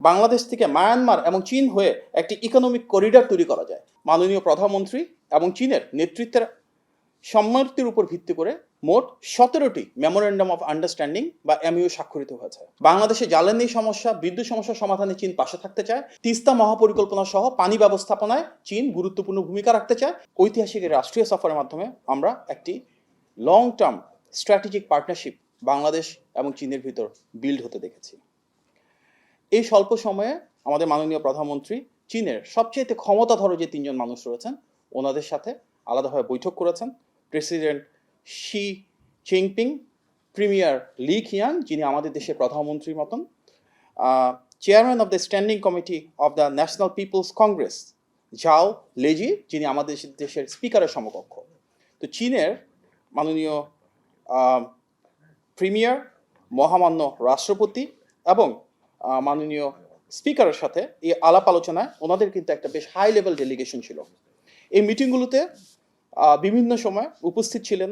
বাংলাদেশ থেকে মায়ানমার এবং চীন হয়ে একটি ইকোনমিক করিডর তৈরি করা যায়। মাননীয় প্রধানমন্ত্রী এবং চীনের নেতৃত্বের সম্মতির উপর ভিত্তি করে মোট 17টি মেমোরেন্ডাম অফ আন্ডারস্ট্যান্ডিং বা এমইউ স্বাক্ষরিত হয়েছে। বাংলাদেশে জ্বালানি সমস্যা, বিদ্যুৎ সমস্যা সমাধানে চীন পাশে থাকতে চায়। তিস্তা মহাপরিকল্পনা সহ পানি ব্যবস্থাপনায় চীন গুরুত্বপূর্ণ ভূমিকা রাখতে চায়। ঐতিহাসিক রাষ্ট্রীয় সফরের মাধ্যমে আমরা একটি long term strategic partnership Bangladesh এবং চীনের ভিতর বিল্ড হতে দেখেছি। এই স্বল্প সময়ে আমাদের মাননীয় প্রধানমন্ত্রী চীনের সবচেয়ে ক্ষমতাধর যে 3জন মানুষ রয়েছেন ওনাদের সাথে আলাদাভাবে বৈঠক করেছেন। President Xi Jinping, premier Li Qiang যিনি আমাদের দেশের প্রধানমন্ত্রীর মতন, chairman of the standing committee of the National People's Congress Zhao Leji যিনি আমাদের দেশের স্পিকারের সমকক্ষ। তো চীনের মাননীয় প্রিমিয়ার, মহামান্য রাষ্ট্রপতি এবং মাননীয় স্পিকারের সাথে এই আলাপ আলোচনায় ওনাদের কিন্তু একটা বেশ হাই লেভেল ডেলিগেশন ছিল। এই মিটিংগুলোতে বিভিন্ন সময় উপস্থিত ছিলেন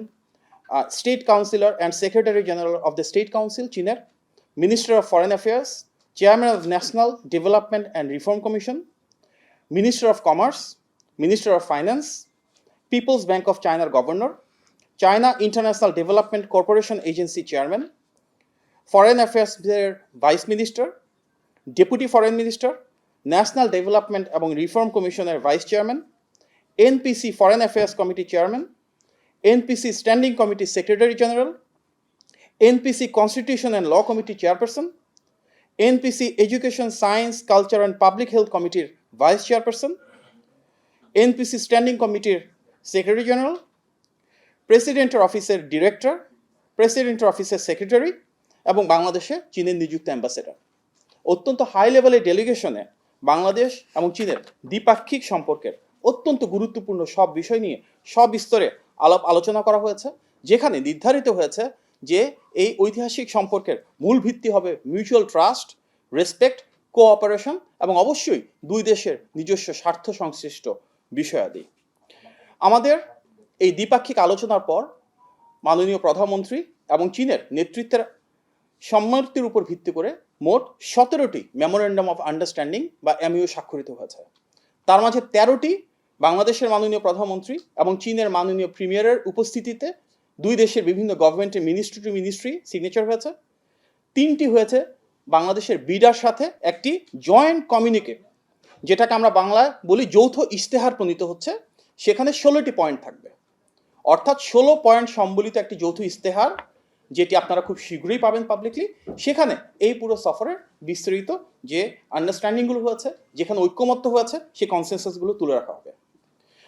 state councillor and secretary general of the state council চীনের, minister of foreign affairs, chairman of national development and reform commission, minister of commerce, minister of finance, people's bank of চায়নার governor, China international development corporation agency chairman, foreign অ্যাফেয়ার্সের vice minister, deputy foreign minister, national development এবং reform কমিশনের vice chairman, NPC foreign affairs committee chairman, NPC standing committee secretary general, NPC constitution and law committee chairperson, NPC education science culture and public health কমিটির vice chairperson, NPC standing কমিটির secretary general, প্রেসিডেন্টের অফিসের director, প্রেসিডেন্টের অফিসের secretary এবং বাংলাদেশে চীনের নিযুক্ত অ্যাম্বাসেডর। অত্যন্ত হাই লেভেলের ডেলিগেশনে বাংলাদেশ এবং চীনের দ্বিপাক্ষিক সম্পর্কের অত্যন্ত গুরুত্বপূর্ণ সব বিষয় নিয়ে সবিস্তরে আলোচনা করা হয়েছে, যেখানে নির্ধারিত হয়েছে যে এই ঐতিহাসিক সম্পর্কের মূল ভিত্তি হবে মিউচুয়াল ট্রাস্ট, রেসপেক্ট, কোঅপারেশন এবং অবশ্যই দুই দেশের নিজস্ব স্বার্থ সংশ্লিষ্ট বিষয়াদি। আমাদের এই দ্বিপাক্ষিক আলোচনার পর মাননীয় প্রধানমন্ত্রী এবং চীনের নেতৃত্বের সম্মতির উপর ভিত্তি করে মোট 17টি মেমোরেন্ডাম অফ আন্ডারস্ট্যান্ডিং বা এমইউ স্বাক্ষরিত হয়েছে। তার মাঝে 13টি বাংলাদেশের মাননীয় প্রধানমন্ত্রী এবং চীনের মাননীয় প্রিমিয়ারের উপস্থিতিতে দুই দেশের বিভিন্ন গভর্নমেন্টের মিনিস্ট্রি টু মিনিস্ট্রি সিগনেচার হয়েছে। 3টি হয়েছে বাংলাদেশের বিডার সাথে একটি জয়েন্ট কমিউনিকে, যেটাকে আমরা বাংলায় বলি যৌথ ইশতেহার প্রণীত হচ্ছে। সেখানে 16টি পয়েন্ট থাকবে, অর্থাৎ 16 পয়েন্ট সম্বলিত একটি যৌথ ইশতেহার, যেটি আপনারা খুব শীঘ্রই পাবেন পাবলিকলি। সেখানে এই পুরো সফরের বিস্তারিত যে আন্ডারস্ট্যান্ডিংগুলো হয়েছে, যেখানে ঐক্যমত্য হয়েছে, সেই কনসেনসাসগুলো তুলে রাখা হবে।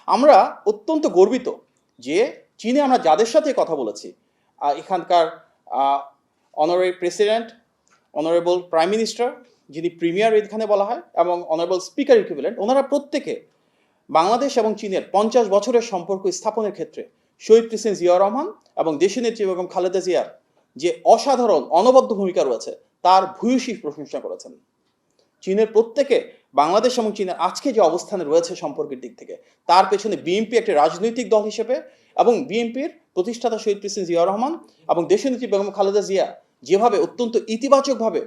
আমরা অত্যন্ত গর্বিত যে চীনে আমরা যাদের সাথে কথা বলেছি, এখানকার honourable president, honourable prime minister যিনি প্রিমিয়ার এখানে বলা হয়, এবং অনারেবল স্পিকার ইকুইভ্যালেন্ট, ওনারা প্রত্যেকে বাংলাদেশ এবং চীনের 50 বছরের সম্পর্ক স্থাপনের ক্ষেত্রে শহীদ প্রেসিডেন্ট জিয়াউর রহমান এবং দেশনেত্রী বেগম খালেদা জিয়ার যে অসাধারণ অনবদ্য ভূমিকা রয়েছে তার ভূয়সী প্রশংসা করেছেন। চীনের প্রত্যেকে বাংলাদেশ এবং চীনের আজকে যে অবস্থানে রয়েছে সম্পর্কের দিক থেকে, তার পেছনে বিএনপি একটি রাজনৈতিক দল হিসেবে এবং বিএনপির প্রতিষ্ঠাতা শহীদ প্রেসিডেন্ট জিয়াউর রহমান এবং দেশনেত্রী বেগম খালেদা জিয়া যেভাবে অত্যন্ত ইতিবাচকভাবে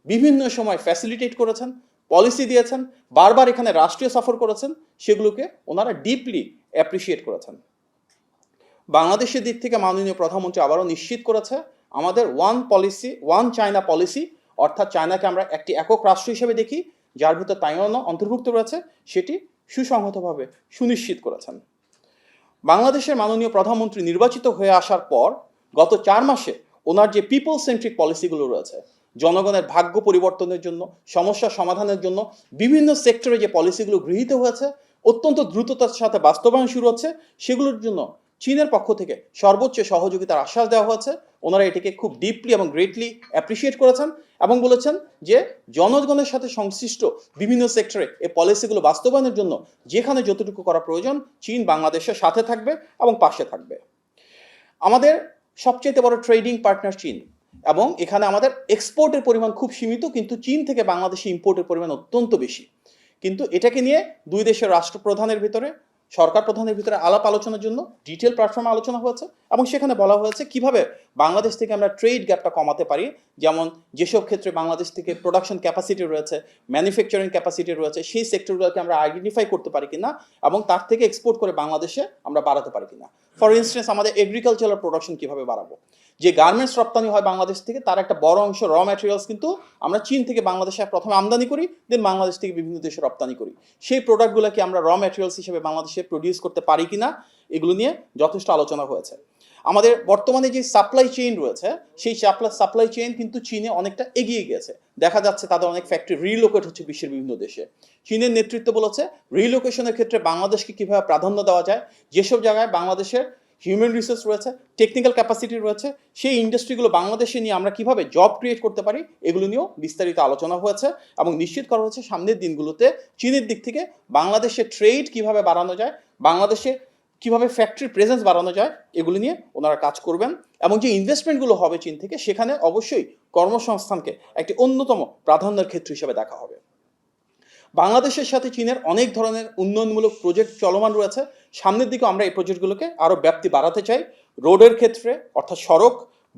বিভিন্ন সময় ফ্যাসিলিটেট করেছেন, পলিসি দিয়েছেন, বারবার এখানে রাষ্ট্রীয় সফর করেছেন, সেগুলোকে ওনারা ডিপলি অ্যাপ্রিসিয়েট করেছেন। বাংলাদেশের দিক থেকে মাননীয় প্রধানমন্ত্রী আবারও নিশ্চিত করেছে আমাদের one policy, one China policy, অর্থাৎ চায়নাকে আমরা একটি একক রাষ্ট্র হিসেবে দেখি, যার ভিতর তাইওয়ানও অন্তর্ভুক্ত রয়েছে, সেটি সুসংহতভাবে সুনিশ্চিত করেছেন। বাংলাদেশের মাননীয় প্রধানমন্ত্রী নির্বাচিত হয়ে আসার পর গত 4 মাসে ওনার যে পিপল সেন্ট্রিক পলিসিগুলো রয়েছে, জনগণের ভাগ্য পরিবর্তনের জন্য, সমস্যা সমাধানের জন্য বিভিন্ন সেক্টরে যে পলিসিগুলো গৃহীত হয়েছে, অত্যন্ত দ্রুততার সাথে বাস্তবায়ন শুরু হচ্ছে, সেগুলোর জন্য চীনের পক্ষ থেকে সর্বোচ্চ সহযোগিতার আশ্বাস দেওয়া হয়েছে। ওনারা এটিকে খুব ডিপলি এবং গ্রেটলি অ্যাপ্রিসিয়েট করেছেন এবং বলেছেন যে জনগণের সাথে সংশ্লিষ্ট বিভিন্ন সেক্টরে এই পলিসিগুলো বাস্তবায়নের জন্য যেখানে যতটুকু করা প্রয়োজন চীন বাংলাদেশের সাথে থাকবে এবং পাশে থাকবে। আমাদের সবচেয়ে বড় ট্রেডিং পার্টনার চীন, এবং এখানে আমাদের এক্সপোর্টের পরিমাণ খুব সীমিত, কিন্তু চীন থেকে বাংলাদেশে ইম্পোর্টের পরিমাণ অত্যন্ত বেশি। কিন্তু এটাকে নিয়ে দুই দেশের রাষ্ট্রপ্রধানের ভিতরে সরকার প্রধানের ভিতরে আলাপ আলোচনার জন্য ডিটেল প্ল্যাটফর্মে আলোচনা হয়েছে এবং সেখানে বলা হয়েছে কিভাবে বাংলাদেশ থেকে আমরা ট্রেড গ্যাপটা কমাতে পারি, যেমন যেসব ক্ষেত্রে বাংলাদেশ থেকে প্রোডাকশন ক্যাপাসিটি রয়েছে, ম্যানুফ্যাকচারিং ক্যাপাসিটি রয়েছে, সেই সেক্টরগুলোকে আমরা আইডেন্টিফাই করতে পারি কিনা এবং তার থেকে এক্সপোর্ট করে বাংলাদেশে আমরা বাড়াতে পারি কিনা। ফর ইনস্টেন্স আমাদের এগ্রিকালচারাল প্রোডাকশন কিভাবে বাড়াবো, যে গার্মেন্টস রপ্তানি হয় বাংলাদেশ থেকে তার একটা বড় অংশ র ম্যাটেরিয়ালস কিন্তু আমরা চীন থেকে বাংলাদেশে প্রথমে আমদানি করি, দেন বাংলাদেশ থেকে বিভিন্ন দেশে রপ্তানি করি। সেই প্রোডাক্টগুলোকে আমরা র ম্যাটেরিয়ালস হিসেবে বাংলাদেশে প্রডিউস করতে পারি কিনা, এগুলো নিয়ে যথেষ্ট আলোচনা হয়েছে। আমাদের বর্তমানে যে সাপ্লাই চেইন রয়েছে সেই সাপ্লাই চেইন কিন্তু চীনে অনেকটা এগিয়ে গেছে, দেখা যাচ্ছে তাদের অনেক ফ্যাক্টরি রিলোকেট হচ্ছে বিশ্বের বিভিন্ন দেশে। চীনের নেতৃত্ব বলেছে রিলোকেশনের ক্ষেত্রে বাংলাদেশকে কিভাবে প্রাধান্য দেওয়া যায়, যেসব জায়গায় বাংলাদেশের হিউম্যান রিসোর্স রয়েছে, টেকনিক্যাল ক্যাপাসিটি রয়েছে, সেই ইন্ডাস্ট্রিগুলো বাংলাদেশে নিয়ে আমরা কিভাবে জব ক্রিয়েট করতে পারি, এগুলো নিয়েও বিস্তারিত আলোচনা হয়েছে এবং নিশ্চিত করা হয়েছে সামনের দিনগুলোতে চীনের দিক থেকে বাংলাদেশের ট্রেড কিভাবে বাড়ানো যায়, বাংলাদেশে কিভাবে ফ্যাক্টরি প্রেজেন্স বাড়ানো যায়, এগুলো নিয়ে ওনারা কাজ করবেন এবং যে ইনভেস্টমেন্টগুলো হবে চীন থেকে সেখানে অবশ্যই কর্মসংস্থানকে একটি অন্যতম প্রাধান্যের ক্ষেত্র হিসেবে দেখা হবে। বাংলাদেশের সাথে চীনের অনেক ধরনের উন্নয়নমূলক প্রজেক্ট চলমান রয়েছে, সামনের দিকে আমরা এই প্রজেক্টগুলোকে আরও ব্যাপ্তি বাড়াতে চাই। রোডের ক্ষেত্রে অর্থাৎ সড়ক,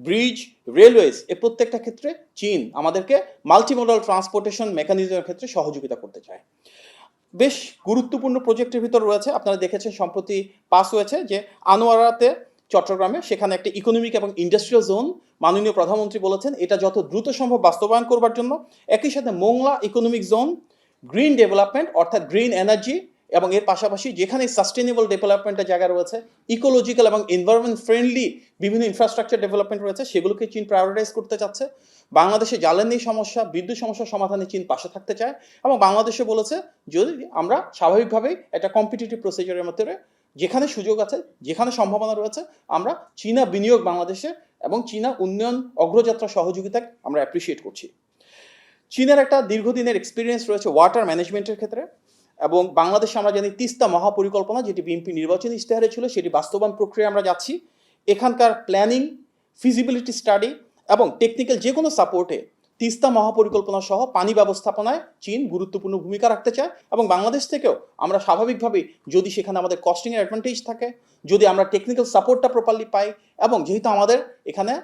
ব্রিজ, রেলওয়েজ এ প্রত্যেকটা ক্ষেত্রে চীন আমাদেরকে মাল্টিমোডাল ট্রান্সপোর্টেশন মেকানিজমের ক্ষেত্রে সহযোগিতা করতে চায়। বেশ গুরুত্বপূর্ণ প্রজেক্টের ভিতর রয়েছে, আপনারা দেখেছেন সম্প্রতি পাস হয়েছে যে আনোয়ারাতে চট্টগ্রামে সেখানে একটা ইকোনমিক এবং ইন্ডাস্ট্রিয়াল জোন মাননীয় প্রধানমন্ত্রী বলেছেন এটা যত দ্রুত সম্ভব বাস্তবায়ন করবার জন্য। একই সাথে Mongla economic zone, green development অর্থাৎ গ্রিন এনার্জি এবং এর পাশাপাশি যেখানে সাস্টেনেবল ডেভেলপমেন্টের জায়গা রয়েছে, ইকোলজিক্যাল এবং এনভায়রনমেন্ট ফ্রেন্ডলি বিভিন্ন ইনফ্রাস্ট্রাকচার ডেভেলপমেন্ট রয়েছে, সেগুলোকে চীন প্রায়োরিটাইজ করতে চাচ্ছে। বাংলাদেশে জ্বালানি সমস্যা, বিদ্যুৎ সমস্যার সমাধানে চীন পাশে থাকতে চায় এবং বাংলাদেশে বলেছে যদি আমরা স্বাভাবিকভাবেই একটা কম্পিটিটিভ প্রসিজারের মধ্যে যেখানে সুযোগ আছে, যেখানে সম্ভাবনা রয়েছে, আমরা চীনা বিনিয়োগ বাংলাদেশে এবং চীনা উন্নয়ন অগ্রযাত্রা সহযোগিতাকে আমরা অ্যাপ্রিসিয়েট করছি। চীনের একটা দীর্ঘদিনের এক্সপিরিয়েন্স রয়েছে ওয়াটার ম্যানেজমেন্টের ক্ষেত্রে এবং বাংলাদেশে আমরা জানি তিস্তা মহাপরিকল্পনা যেটি বিএনপি নির্বাচনী ইশতেহারে ছিল সেটি বাস্তবায়ন প্রক্রিয়া আমরা যাচ্ছি। এখানকার প্ল্যানিং, ফিজিবিলিটি স্টাডি এবং টেকনিক্যাল যে কোনো সাপোর্টে তিস্তা মহাপরিকল্পনা সহ পানি ব্যবস্থাপনায় চীন গুরুত্বপূর্ণ ভূমিকা রাখতে চায় এবং বাংলাদেশ থেকেও আমরা স্বাভাবিকভাবেই যদি সেখানে আমাদের কস্টিংয়ের অ্যাডভান্টেজ থাকে, যদি আমরা টেকনিক্যাল সাপোর্টটা প্রপারলি পাই এবং যেহেতু আমাদের এখানে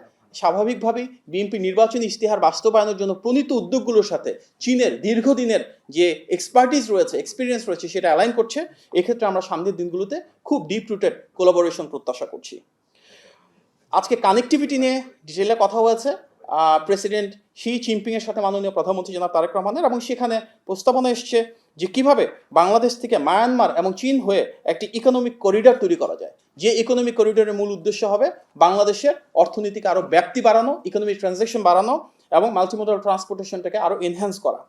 স্বাভাবিকভাবেই বিএনপি নির্বাচনী ইশতেহার বাস্তবায়নের জন্য প্রণীত উদ্যোগগুলোর সাথে চীনের দীর্ঘদিনের যে এক্সপার্টিস রয়েছে, এক্সপিরিয়েন্স রয়েছে সেটা অ্যালাইন করছে, এক্ষেত্রে আমরা সামনের দিনগুলোতে খুব ডিপ রুটেড কোলাবোরেশন প্রত্যাশা করছি। আজকে কানেক্টিভিটি নিয়ে ডিটেলে কথা হয়েছে প্রেসিডেন্ট শি জিনপিংয়ের সাথে মাননীয় প্রধানমন্ত্রী জনাব তারেক রহমানের, এবং সেখানে প্রস্তাবনা এসছে যে কিভাবে বাংলাদেশ থেকে মায়ানমার এবং চীন হয়ে একটি ইকোনমিক করিডর তৈরি করা যায়, যে ইকোনমিক করিডরের মূল উদ্দেশ্য হবে বাংলাদেশের অর্থনীতিকে আরও ব্যাপ্তি বাড়ানো, ইকোনমিক ট্রানজ্যাকশন বাড়ানো এবং মাল্টিমোডাল ট্রান্সপোর্টেশনটাকে আরও এনহ্যান্স করা।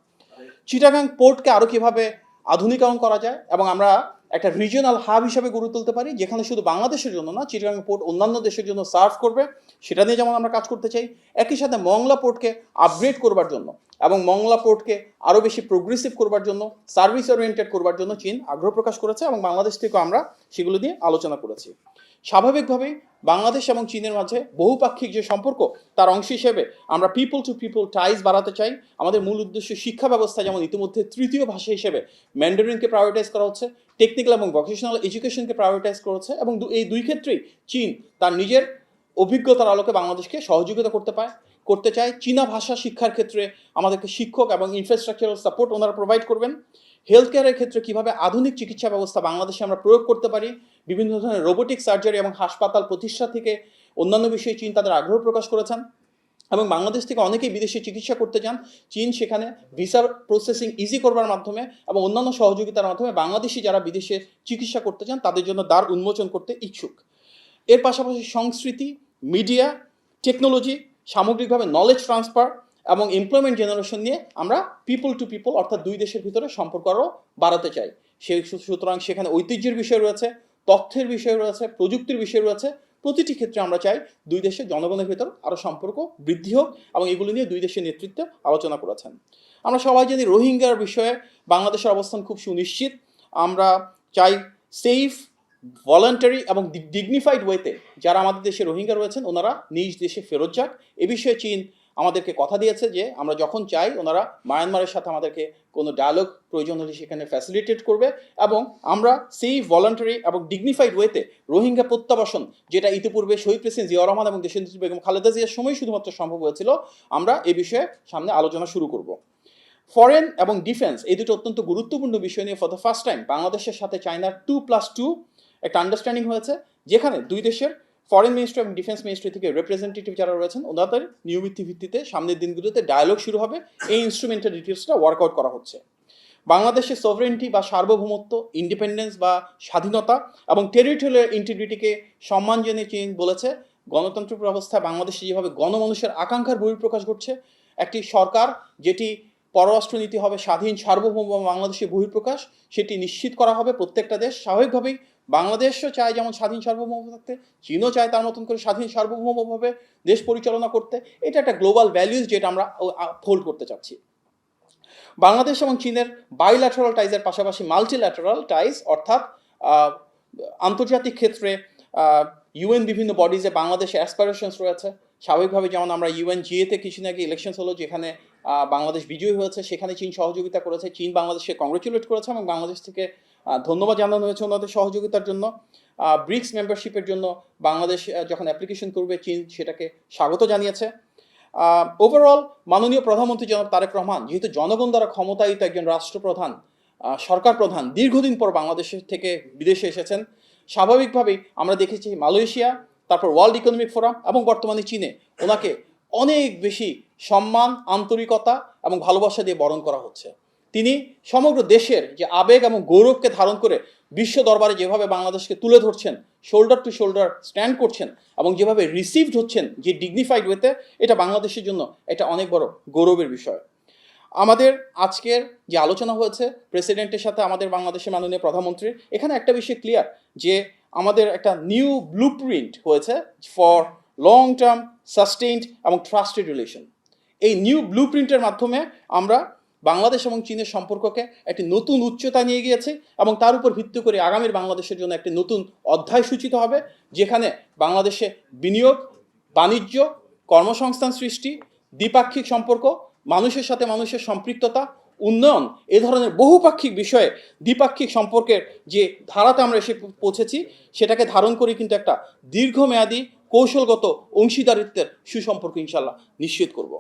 চিটাগাং পোর্টকে আরও কীভাবে আধুনিকায়ন করা যায় এবং আমরা একটা রিজিওনাল হাব হিসেবে গড়ে তুলতে পারি যেখানে শুধু বাংলাদেশের জন্য না, চিটাগাং পোর্ট অন্যান্য দেশের জন্য সার্ভ করবে, সেটা নিয়ে যেমন আমরা কাজ করতে চাই। একই সাথে মংলা পোর্টকে আপগ্রেড করবার জন্য এবং মংলা পোর্টকে আরও বেশি প্রোগ্রেসিভ করবার জন্য, সার্ভিস ওরিয়েন্টেড করবার জন্য চীন আগ্রহ প্রকাশ করেছে এবং বাংলাদেশ থেকেও আমরা সেগুলো নিয়ে আলোচনা করেছি। স্বাভাবিকভাবেই বাংলাদেশ এবং চীনের মাঝে বহুপাক্ষিক যে সম্পর্ক তার অংশ হিসেবে আমরা পিপল টু পিপল টাইজ বাড়াতে চাই। আমাদের মূল উদ্দেশ্য শিক্ষা ব্যবস্থা যেমন ইতিমধ্যে তৃতীয় ভাষা হিসেবে ম্যান্ডারিনকে প্রায়োরিটাইজ করা হচ্ছে, টেকনিক্যাল এবং ভোকেশনাল এডুকেশনকে প্রায়োরিটাইজ করা হচ্ছে এবং এই দুই ক্ষেত্রেই চীন তার নিজের অভিজ্ঞতার আলোকে বাংলাদেশকে সহযোগিতা করতে চায়। চীনা ভাষা শিক্ষার ক্ষেত্রে আমাদেরকে শিক্ষক এবং ইনফ্রাস্ট্রাকচারাল সাপোর্ট ওনারা প্রোভাইড করবেন। হেলথ কেয়ারের ক্ষেত্রে কীভাবে আধুনিক চিকিৎসা ব্যবস্থা বাংলাদেশে আমরা প্রয়োগ করতে পারি, বিভিন্ন ধরনের রোবোটিক সার্জারি এবং হাসপাতাল প্রতিষ্ঠা থেকে অন্যান্য বিষয়ে চীন তাদের আগ্রহ প্রকাশ করেছেন এবং বাংলাদেশ থেকে অনেকেই বিদেশে চিকিৎসা করতে চান। চীন সেখানে ভিসার প্রসেসিং ইজি করবার মাধ্যমে এবং অন্যান্য সহযোগিতার মাধ্যমে বাংলাদেশি যারা বিদেশে চিকিৎসা করতে চান তাদের জন্য দ্বার উন্মোচন করতে ইচ্ছুক। এর পাশাপাশি সংস্কৃতি, মিডিয়া, টেকনোলজি, সামগ্রিকভাবে নলেজ ট্রান্সফার এবং এমপ্লয়মেন্ট জেনারেশন নিয়ে আমরা পিপল টু পিপল অর্থাৎ দুই দেশের ভিতরে সম্পর্ক আরও বাড়াতে চাই। সুতরাং সেখানে ঐতিহ্যের বিষয় রয়েছে, তথ্যের বিষয় রয়েছে, প্রযুক্তির বিষয় রয়েছে। প্রতিটি ক্ষেত্রে আমরা চাই দুই দেশের জনগণের ভিতর আরও সম্পর্ক বৃদ্ধি হোক এবং এগুলো নিয়ে দুই দেশের নেতৃত্বে আলোচনা করেছেন। আমরা সবাই জানি রোহিঙ্গার বিষয়ে বাংলাদেশের অবস্থান খুব সুনিশ্চিত। আমরা চাই সেফ, ভলান্টারি এবং ডিগনিফাইড ওয়েতে যারা আমাদের দেশে রোহিঙ্গা রয়েছেন ওনারা নিজ দেশে ফেরত যাক। এ বিষয়ে চীন আমাদেরকে কথা দিয়েছে যে আমরা যখন চাই ওনারা মায়ানমারের সাথে আমাদেরকে কোনো ডায়ালগ প্রয়োজন হলে সেখানে ফ্যাসিলিটেট করবে, এবং আমরা সেই ভলান্টারি এবং ডিগনিফাইড ওয়েতে রোহিঙ্গা প্রত্যাবাসন, যেটা ইতিপূর্বে শহীদ প্রেসিডেন্ট জিয়াউর রহমান এবং দেশনেত্রী বেগম খালেদা জিয়ার সময় শুধুমাত্র সম্ভব হয়েছিল, আমরা এই বিষয়ে সামনে আলোচনা শুরু করব। ফরেন এবং ডিফেন্স এই দুটো অত্যন্ত গুরুত্বপূর্ণ বিষয় নিয়ে ফর দ্য ফার্স্ট টাইম বাংলাদেশের সাথে চায়নার 2+2 একটা আন্ডারস্ট্যান্ডিং হয়েছে, যেখানে দুই দেশের ফরেন মিনিস্ট্রি এবং ডিফেন্স মিনিস্ট্রি থেকে রিপ্রেজেন্টেটিভ যারা রয়েছেন ওনাদের নিয়মিত ভিত্তিতে সামনের দিনগুলোতে ডায়ালগ শুরু হবে। এই ইনস্ট্রুমেন্টের ডিটেলসটা ওয়ার্কআউট করা হচ্ছে। বাংলাদেশের সভরেন্টি বা সার্বভৌমত্ব, ইন্ডিপেন্ডেন্স বা স্বাধীনতা এবং টেরিটোরিয়াল ইন্টিগ্রিটিকে সম্মান জানিয়ে চীন বলেছে গণতান্ত্রিক ব্যবস্থায় বাংলাদেশে যেভাবে গণমানুষের আকাঙ্ক্ষার বহিঃপ্রকাশ ঘটছে, একটি সরকার যেটি পররাষ্ট্রনীতি হবে স্বাধীন সার্বভৌম বাংলাদেশের বহিঃপ্রকাশ, সেটি নিশ্চিত করা হবে। প্রত্যেকটা দেশ স্বাভাবিকভাবেই বাংলাদেশও চায় যেমন স্বাধীন সার্বভৌম থাকতে, চীনও চায় তার মতন করে স্বাধীন সার্বভৌমভাবে দেশ পরিচালনা করতে। এটা একটা গ্লোবাল ভ্যালুজ যেটা আমরা হোল্ড করতে চাচ্ছি। বাংলাদেশ এবং চীনের বাইল্যাটারাল টাইজের পাশাপাশি মাল্টিল্যাটারাল টাইজ, অর্থাৎ আন্তর্জাতিক ক্ষেত্রে ইউএন বিভিন্ন বডিজে বাংলাদেশে অ্যাসপারেশনস রয়েছে। স্বাভাবিকভাবে যেমন আমরা UNGA-তে কিছুদিন আগে ইলেকশনস হলো, যেখানে বাংলাদেশ বিজয়ী হয়েছে, সেখানে চীন সহযোগিতা করেছে। চীন বাংলাদেশকে কংগ্রেচুলেট করেছে এবং বাংলাদেশ থেকে ধন্যবাদ জানানো হয়েছে ওনাদের সহযোগিতার জন্য। ব্রিক্স মেম্বারশিপের জন্য বাংলাদেশ যখন অ্যাপ্লিকেশন করবে, চীন সেটাকে স্বাগত জানিয়েছে। ওভারঅল মাননীয় প্রধানমন্ত্রী জনাব তারেক রহমান যেহেতু জনগণ দ্বারা ক্ষমতায়িত একজন রাষ্ট্রপ্রধান, সরকার প্রধান, দীর্ঘদিন পর বাংলাদেশের থেকে বিদেশে এসেছেন, স্বাভাবিকভাবেই আমরা দেখেছি মালয়েশিয়া, তারপর ওয়ার্ল্ড ইকোনমিক ফোরাম এবং বর্তমানে চীনে ওনাকে অনেক বেশি সম্মান, আন্তরিকতা এবং ভালোবাসা দিয়ে বরণ করা হচ্ছে। তিনি সমগ্র দেশের যে আবেগ এবং গৌরবকে ধারণ করে বিশ্ব দরবারে যেভাবে বাংলাদেশকে তুলে ধরছেন, শোল্ডার টু শোল্ডার স্ট্যান্ড করছেন এবং যেভাবে রিসিভড হচ্ছেন যে ডিগনিফাইড ওয়েতে, এটা বাংলাদেশের জন্য এটা অনেক বড় গৌরবের বিষয়। আমাদের আজকের যে আলোচনা হয়েছে প্রেসিডেন্টের সাথে আমাদের বাংলাদেশের মাননীয় প্রধানমন্ত্রীর, এখানে একটা বিষয় ক্লিয়ার যে আমাদের একটা নিউ ব্লুপ্রিন্ট হয়েছে ফর লং টার্ম সাস্টেইনড এবং ট্রাস্টেড রিলেশন। এই নিউ ব্লুপ্রিন্টের মাধ্যমে আমরা বাংলাদেশ এবং চীনের সম্পর্ককে একটি নতুন উচ্চতা নিয়ে গিয়েছে এবং তার উপর ভিত্তি করে আগামীর বাংলাদেশের জন্য একটি নতুন অধ্যায় সূচিত হবে, যেখানে বাংলাদেশে বিনিয়োগ, বাণিজ্য, কর্মসংস্থান সৃষ্টি, দ্বিপাক্ষিক সম্পর্ক, মানুষের সাথে মানুষের সম্পৃক্ততা, উন্নয়ন, এ ধরনের বহুপাক্ষিক বিষয়ে দ্বিপাক্ষিক সম্পর্কের যে ধারাতে আমরা এসে পৌঁছেছি, সেটাকে ধারণ করে কিন্তু একটা দীর্ঘমেয়াদী কৌশলগত অংশীদারিত্বের সুসম্পর্ক ইনশাল্লাহ নিশ্চিত করব।